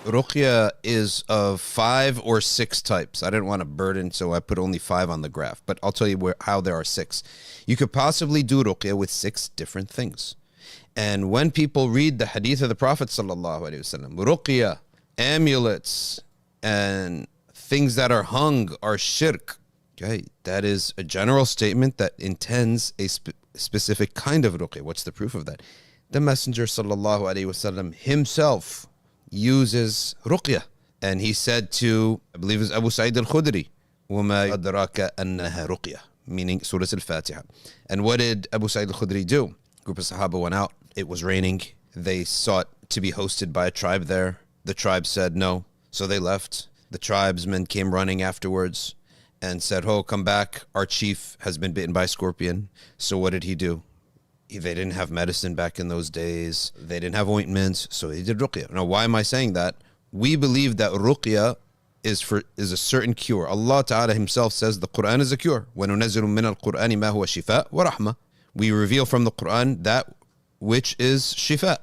Ruqya is of 5 or 6 types. I didn't want to burden, so I put only 5 on the graph. But I'll tell you how there are 6. You could possibly do Ruqya with 6 different things. And when people read the hadith of the Prophet sallallahu alaihi wasallam, Ruqya, amulets, and things that are hung are shirk. Okay, that is a general statement that intends a specific kind of ruqya. What's the proof of that? The Messenger sallallahu alaihi wasallam himself uses ruqya, and he said to, I believe it was Abu Sa'id al-Khudri, وَمَا أَدْرَاكَ أَنَّهَا رُقْيَةٌ, meaning Surah Al-Fatiha. And what did Abu Sa'id al-Khudri do? A group of Sahaba went out. It was raining. They sought to be hosted by a tribe there. The tribe said no, so they left. The tribesmen came running afterwards and said, oh, come back. Our chief has been bitten by a scorpion. So what did he do? They didn't have medicine back in those days. They didn't have ointments, so he did ruqya. Now, why am I saying that? We believe that ruqya is a certain cure. Allah Ta'ala himself says the Quran is a cure. وَنُنَزِّلُ مِنَ الْقُرْآنِ مَا هُوَ شِفَاء وَرَحْمَةٌ. We reveal from the Quran that which is shifa.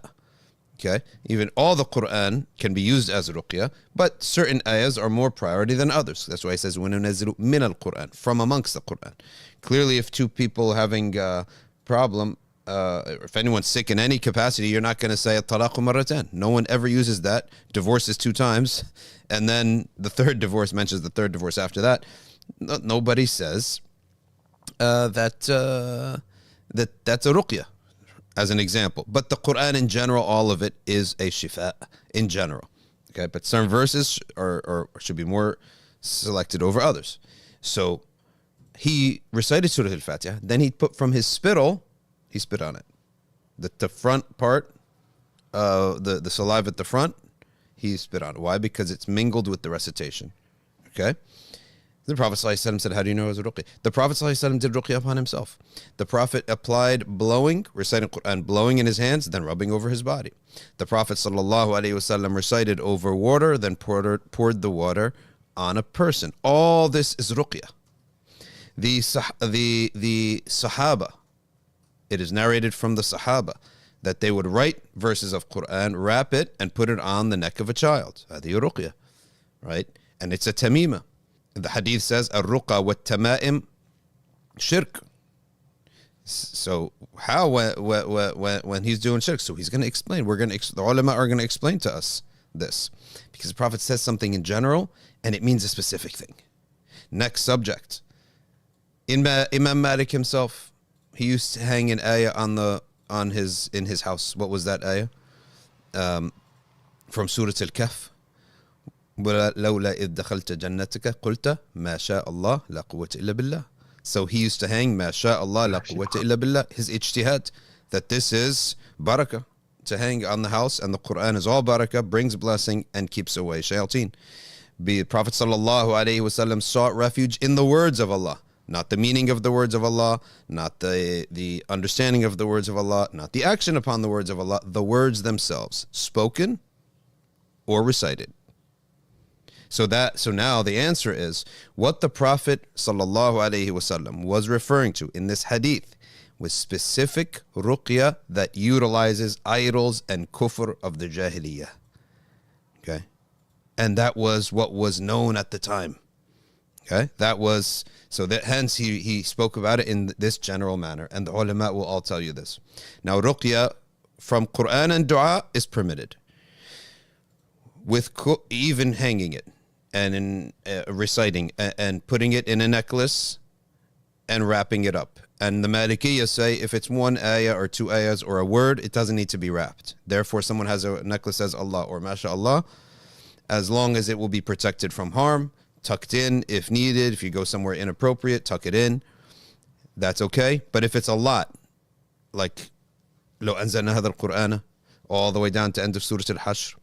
Okay, even all the Quran can be used as ruqya, but certain ayahs are more priority than others. That's why it says وَنُنَزِّلُ مِنَ الْقُرْآنِ, from amongst the Quran. Clearly, if 2 people having a problem, if anyone's sick in any capacity, you're not going to say at-talaqu marratan. No one ever uses that. Divorce is 2 times, and then the 3rd divorce mentions the 3rd divorce after that. Nobody says that's a ruqya, as an example. But the Quran in general, all of it is a shifa in general. Okay, but some verses are should be more selected over others. So he recited Surah Al-Fatiha, then he put from his spittle, he spit on it. The front part, the saliva at the front, he spit on it. Why? Because it's mingled with the recitation. Okay? The Prophet ﷺ said, how do you know it was ruqya? The Prophet ﷺ did ruqya upon himself. The Prophet applied blowing, reciting Quran, blowing in his hands, then rubbing over his body. The Prophet ﷺ recited over water, then poured the water on a person. All this is ruqya. The Sahaba, it is narrated from the Sahaba that they would write verses of Quran, wrap it, and put it on the neck of a child. هذه ruqya, right? And it's a tamima. The hadith says, الرقى والتمائم shirk. So how when he's doing shirk? So he's going to explain. The ulama are going to explain to us this, because the Prophet says something in general and it means a specific thing. Next subject. Imam Malik himself, he used to hang an ayah in his house. What was that ayah? From Surah Al-Kahf. وَلَوْلَا إِذْ دَخَلْتَ جَنَّتِكَ قُلْتَ مَا شَاءَ اللَّهُ لَا قُوَّةَ إِلَّا بِاللَّهِ. So he used to hang مَا شَاءَ اللَّهُ لَا قُوَّةَ إِلَّا بِاللَّهِ, his ijtihad, that this is barakah, to hang on the house, and the Quran is all barakah, brings blessing and keeps away shayateen. The Prophet ﷺ sought refuge in the words of Allah, not the meaning of the words of Allah, not the understanding of the words of Allah, not the action upon the words of Allah, the words themselves, spoken or recited. So now the answer is what the Prophet ﷺ was referring to in this hadith was specific ruqya that utilizes idols and kufr of the jahiliyyah. Okay? And that was what was known at the time. Okay? That was, so that hence he spoke about it in this general manner, and the ulama will all tell you this. Now ruqya from Quran and dua is permitted, with even hanging it and in reciting and putting it in a necklace and wrapping it up. And the Malikiyya say if it's 1 ayah or 2 ayahs or a word, it doesn't need to be wrapped. Therefore, someone has a necklace says Allah or MashaAllah, as long as it will be protected from harm, tucked in if needed. If you go somewhere inappropriate, tuck it in. That's okay. But if it's a lot, like لو أنزلنا هذا القرآن, all the way down to end of Surah Al-Hashr,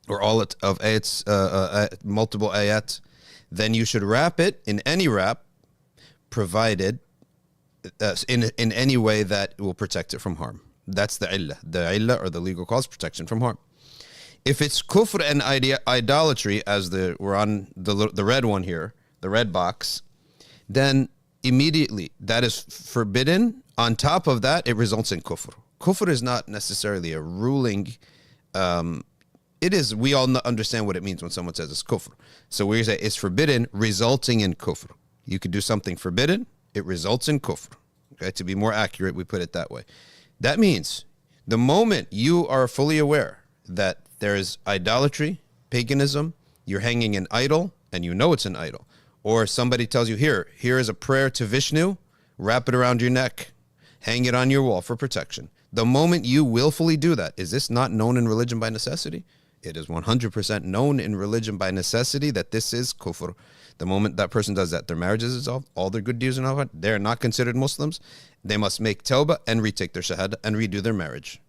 or all of ayats, multiple ayat, then you should wrap it in any wrap, provided in any way that will protect it from harm. That's the illah. The illah, or the legal cause, protection from harm. If it's kufr and idolatry, as we're on the red one here, the red box, then immediately that is forbidden. On top of that, it results in kufr. Kufr is not necessarily a ruling it is, we all understand what it means when someone says it's kufr. So we say it's forbidden, resulting in kufr. You could do something forbidden, it results in kufr. Okay, to be more accurate, we put it that way. That means the moment you are fully aware that there is idolatry, paganism, you're hanging an idol, and you know it's an idol, or somebody tells you, here is a prayer to Vishnu, wrap it around your neck, hang it on your wall for protection. The moment you willfully do that, is this not known in religion by necessity? It is 100% known in religion by necessity that this is kufr. The moment that person does that, their marriage is dissolved, all their good deeds are nullified, they're not considered Muslims. They must make tawbah and retake their shahada and redo their marriage.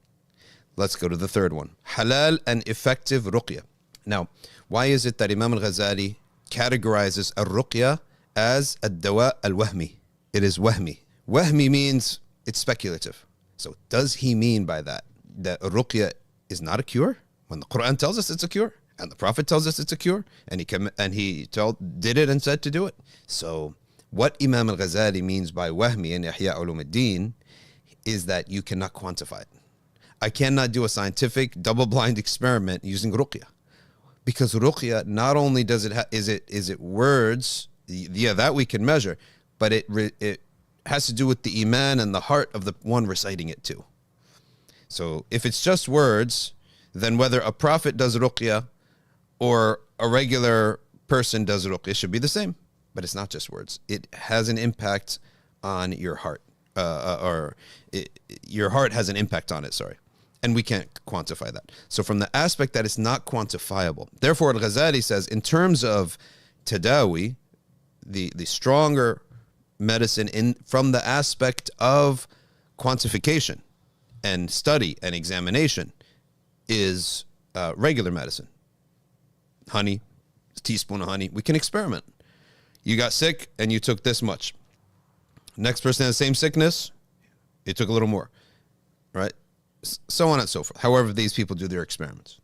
Let's go to the third one. Halal and effective ruqya. Now, why is it that Imam al-Ghazali categorizes al-ruqya as ad-dawa al-wahmi? It is wahmi. Wahmi means it's speculative. So does he mean by that ruqya is not a cure? When the Quran tells us it's a cure, and the Prophet tells us it's a cure, and he did it and said to do it. So what Imam al-Ghazali means by wahmi in Ihya Ulum ad-Deen is that you cannot quantify it. I cannot do a scientific double-blind experiment using ruqya, because ruqya not only does it is it words, yeah, that we can measure, but it has to do with the iman and the heart of the one reciting it too. So if it's just words, then whether a prophet does ruqya or a regular person does ruqya should be the same. But it's not just words. It has an impact on your heart, your heart has an impact on it, sorry. And we can't quantify that. So from the aspect that it's not quantifiable, therefore Al-Ghazali says in terms of tadawi, the stronger medicine from the aspect of quantification and study and examination is regular medicine. Honey, a teaspoon of honey. We can experiment. You got sick and you took this much. Next person has the same sickness, it took a little more, right? So on and so forth. However, these people do their experiments.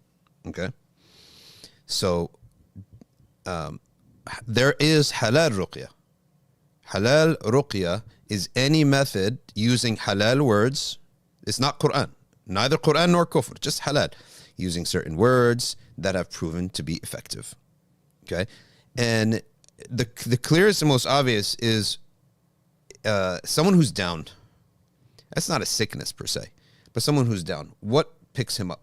Okay? So there is halal ruqya. Halal ruqya is any method using halal words. It's not Quran. Neither Quran nor kufr. Just halal. Using certain words that have proven to be effective. Okay? And the clearest and most obvious is someone who's down. That's not a sickness per se, but someone who's down. What picks him up?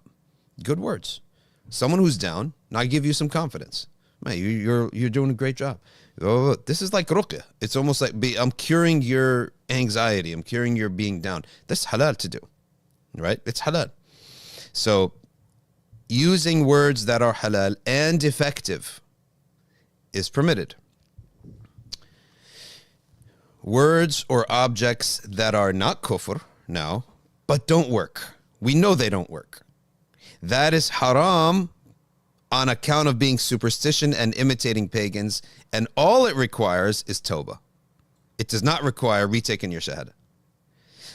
Good words. Someone who's down, now I give you some confidence. Man, you're doing a great job. Oh, this is like ruqya. It's almost like I'm curing your anxiety. I'm curing your being down. That's halal to do, right? It's halal. So using words that are halal and effective is permitted. Words or objects that are not kufr now, but don't work. We know they don't work. That is haram on account of being superstition and imitating pagans, and all it requires is tawbah. It does not require retaking your shahada.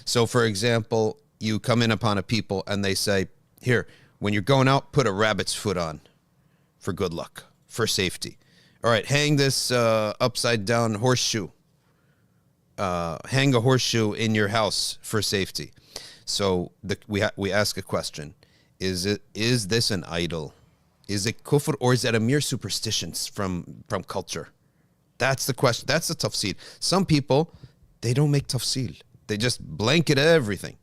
So for example, you come in upon a people and they say, here, when you're going out, put a rabbit's foot on for good luck, for safety. All right, hang this upside down horseshoe. Hang a horseshoe in your house for safety. So we ask a question: Is this an idol? Is it kufr, or is that a mere superstitions from culture? That's the question. That's the tafsil. Some people, they don't make tafsil. They just blanket everything.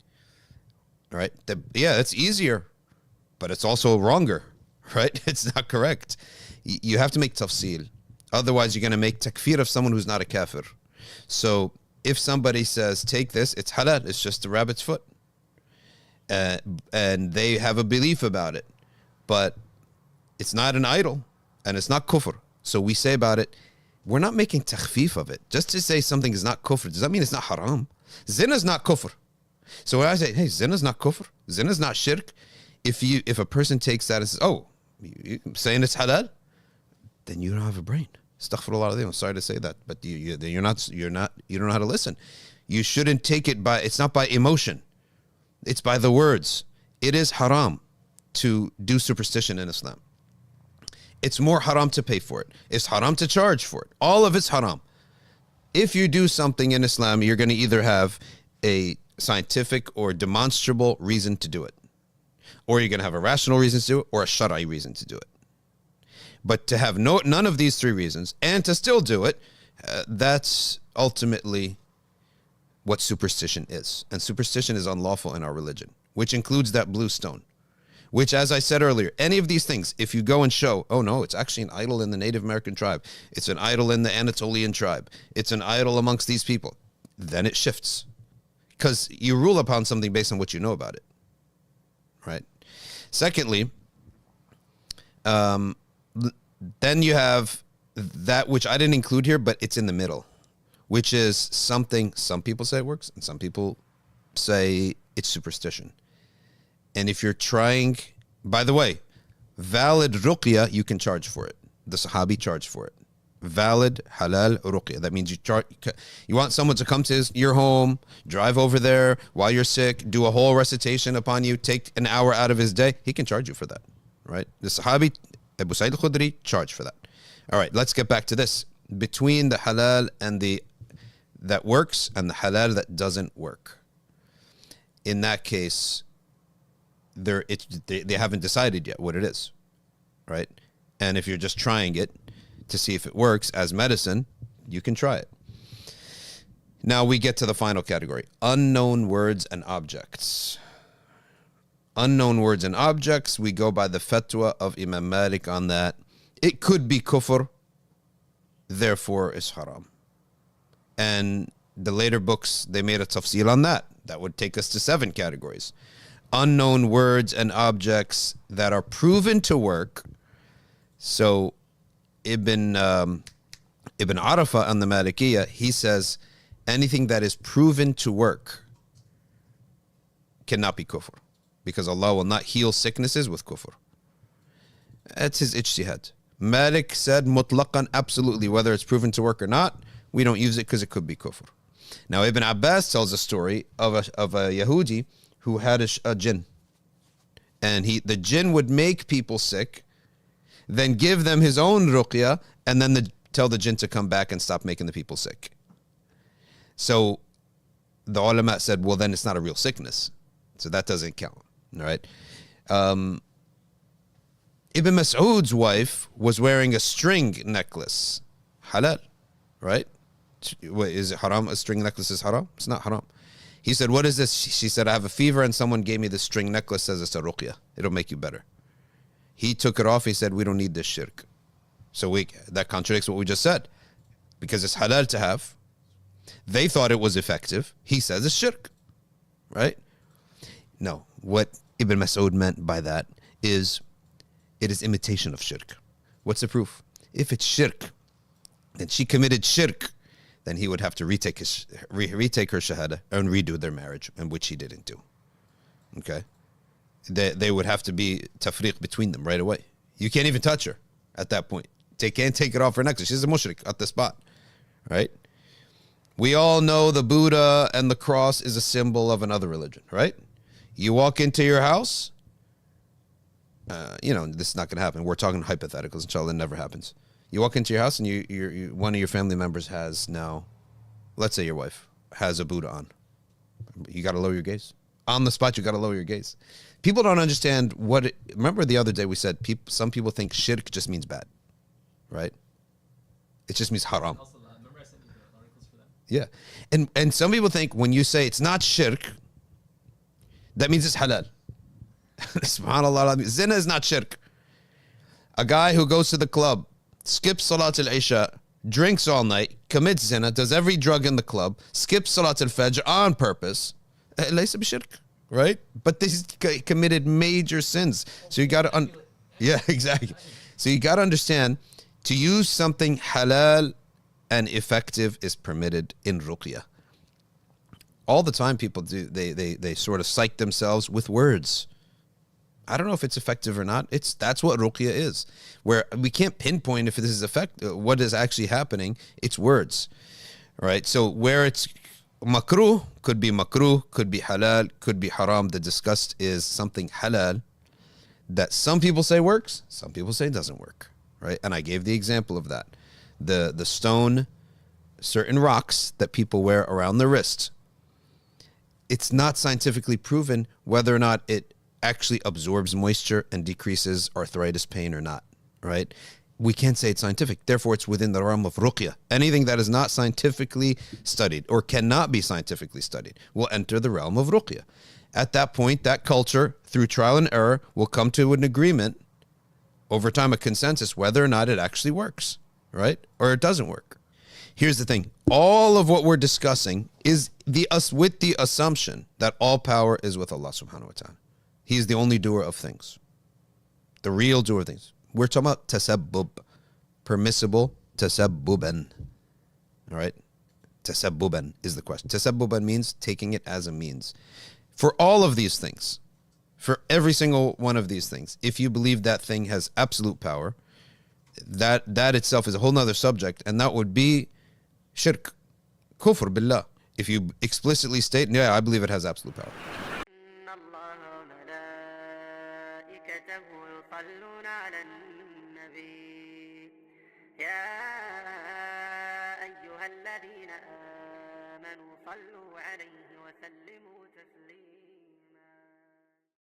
Right? Yeah, it's easier, but it's also wronger. Right? It's not correct. You have to make tafsil. Otherwise, you're going to make takfir of someone who's not a kafir. So if somebody says, take this, it's halal, it's just a rabbit's foot. And they have a belief about it. But it's not an idol, and it's not kufr. So we say about it, we're not making takhfif of it. Just to say something is not kufr, does that mean it's not haram? Zina is not kufr. So when I say, hey, zina is not kufr, zina is not shirk, if a person takes that and says, oh, you're saying it's halal, then you don't have a brain. Astaghfirullah, I'm sorry to say that, but you don't know how to listen. You shouldn't take it it's not by emotion. It's by the words. It is haram to do superstition in Islam. It's more haram to pay for it. It's haram to charge for it. All of it's haram. If you do something in Islam, you're going to either have a scientific or demonstrable reason to do it, or you're going to have a rational reason to do it, or a shara'i reason to do it. But to have none of these three reasons and to still do it, that's ultimately what superstition is. And superstition is unlawful in our religion, which includes that blue stone. Which, as I said earlier, any of these things, if you go and show, oh no, it's actually an idol in the Native American tribe, it's an idol in the Anatolian tribe, it's an idol amongst these people, then it shifts. Because you rule upon something based on what you know about it, right? Secondly, then you have that which I didn't include here, but it's in the middle, which is something some people say it works and some people say it's superstition. And if you're trying, by the way, valid ruqya, you can charge for it. The Sahabi charged for it. Valid halal ruqya. That means you want someone to come to your home, drive over there while you're sick, do a whole recitation upon you, take an hour out of his day. He can charge you for that, right? The Sahabi, Abu Sa'id al-Khudri, charged for that. All right, let's get back to this. Between the halal and that works and the halal that doesn't work. In that case, they haven't decided yet what it is, right? And if you're just trying it to see if it works as medicine, you can try it. Now we get to the final category, unknown words and objects. Unknown words and objects, we go by the fatwa of Imam Malik on that. It could be kufr, therefore is haram. And the later books, they made a tafsil on that. That would take us to 7 categories. Unknown words and objects that are proven to work. So Ibn Arafah on the Malikiyah, he says anything that is proven to work cannot be kufr, because Allah will not heal sicknesses with kufr. That's his ijtihad. Malik said mutlaqan, absolutely, whether it's proven to work or not, we don't use it because it could be kufr. Now Ibn Abbas tells a story of a Yahudi who had a jinn, and the jinn would make people sick, then give them his own ruqya, and then tell the jinn to come back and stop making the people sick. So the ulama said, well, then it's not a real sickness, so that doesn't count. All right. Ibn Mas'ud's wife was wearing a string necklace, halal, right? Wait, is it haram? A string necklace is haram? It's not haram. He said, what is this? She said, I have a fever and someone gave me this string necklace, says it's a ruqya. It'll make you better. He took it off. He said, we don't need this shirk. So that contradicts what we just said, because it's halal to have. They thought it was effective. He says it's shirk, right? No, what Ibn Mas'ud meant by that is it is imitation of shirk. What's the proof? If it's shirk, then she committed shirk, then he would have to retake her shahada and redo their marriage, and which he didn't do. Okay? They would have to be tafriq between them right away. You can't even touch her at that point. They can't take it off her necklace. She's a mushrik at the spot, right? We all know the Buddha and the cross is a symbol of another religion, right? You walk into your house, this is not going to happen. We're talking hypotheticals. Inshallah, it never happens. You walk into your house and you one of your family members has now, let's say your wife has a Buddha on. You got to lower your gaze. On the spot, you got to lower your gaze. People don't understand remember the other day we said some people think shirk just means bad, right? It just means haram. Remember I sent you the articles for that? Yeah. And some people think when you say it's not shirk, that means it's halal. SubhanAllah, zina is not shirk. A guy who goes to the club, skips Salat al-Isha, drinks all night, commits zina, does every drug in the club, skips Salat al-Fajr on purpose, laysa bishirk, right? But this committed major sins. So you got to yeah, exactly. So you got to understand, to use something halal and effective is permitted in ruqya. All the time people do, they sort of psych themselves with words. I don't know if it's effective or not. That's what ruqya is, where we can't pinpoint if this is what is actually happening. It's words, right? So where it's makruh, could be halal, could be haram. The discussed is something halal that some people say works, some people say doesn't work, right? And I gave the example of that. The stone, certain rocks that people wear around the wrist. It's not scientifically proven whether or not it actually absorbs moisture and decreases arthritis pain or not, right? We can't say it's scientific. Therefore, it's within the realm of ruqya. Anything that is not scientifically studied or cannot be scientifically studied will enter the realm of ruqya. At that point, that culture, through trial and error, will come to an agreement, over time a consensus, whether or not it actually works, right? Or it doesn't work. Here's the thing. All of what we're discussing is with the assumption that all power is with Allah subhanahu wa ta'ala. He is the only doer of things. The real doer of things. We're talking about tasabbub. Permissible tasabbuban. All right? Tasabbuban is the question. Tasabbuban means taking it as a means. For all of these things, for every single one of these things, if you believe that thing has absolute power, that itself is a whole nother subject, and that would be shirk, kufr billah. If you explicitly state, yeah, I believe it has absolute power. الذين آمنوا صلوا عليه وسلموا تسليما